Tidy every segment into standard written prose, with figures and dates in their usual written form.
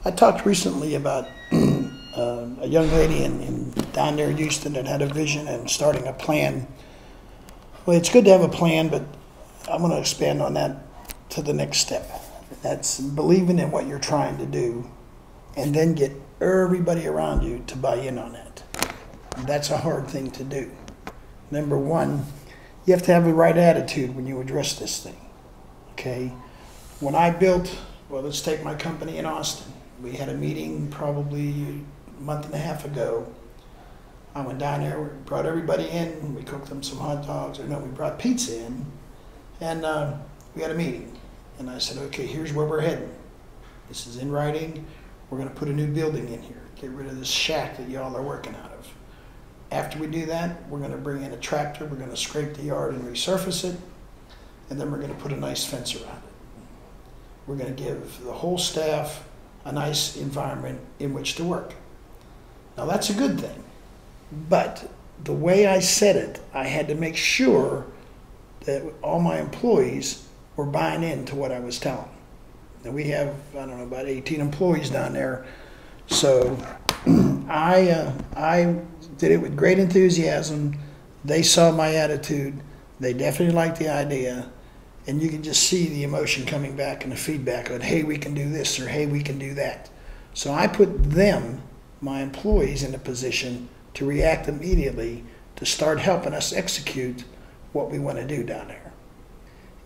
I talked recently about a young lady down there in Houston that had a vision and starting a plan. Well, it's good to have a plan, but I'm going to expand on that to the next step. That's believing in what you're trying to do and then get everybody around you to buy in on it. That's a hard thing to do. Number one, you have to have the right attitude when you address this thing, okay? When I built, well, let's take my company in Austin. We had a meeting probably a month and a half ago. I went down there, we brought everybody in, we cooked them some hot dogs, or no, we brought pizza in, and we had a meeting. And I said, okay, here's where we're heading. This is in writing. We're gonna put a new building in here, get rid of this shack that y'all are working out of. After we do that, we're gonna bring in a tractor, we're gonna scrape the yard and resurface it, and then we're gonna put a nice fence around it. We're gonna give the whole staff a nice environment in which to work. Now that's a good thing, but the way I said it, I had to make sure that all my employees were buying into what I was telling them. And we have, I don't know, about 18 employees down there. So I did it with great enthusiasm. They saw my attitude. They definitely liked the idea. And you can just see the emotion coming back and the feedback on, hey, we can do this, or hey, we can do that. So I put them, my employees, in a position to react immediately to start helping us execute what we want to do down there.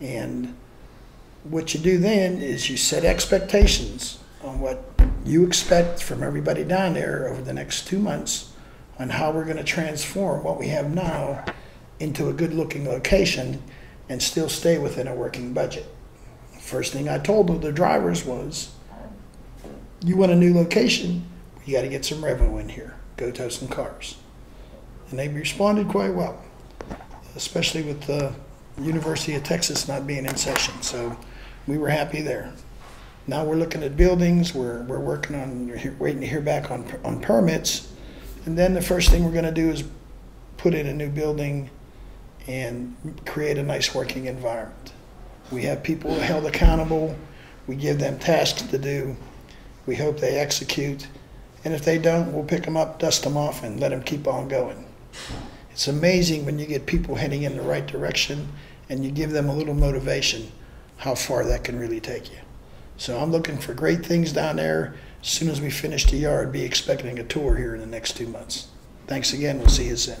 And what you do then is you set expectations on what you expect from everybody down there over the next 2 months on how we're going to transform what we have now into a good looking location and still stay within a working budget. First thing I told the drivers was, you want a new location, you got to get some revenue in here. Go tow some cars. And they responded quite well, especially with the University of Texas not being in session. So we were happy there. Now we're looking at buildings. We're working on, waiting to hear back on permits. And then the first thing we're going to do is put in a new building and create a nice working environment. We have people held accountable. We give them tasks to do. We hope they execute. And if they don't, we'll pick them up, dust them off, and let them keep on going. It's amazing when you get people heading in the right direction and you give them a little motivation, how far that can really take you. So I'm looking for great things down there. As soon as we finish the yard, be expecting a tour here in the next 2 months. Thanks again. We'll see you soon.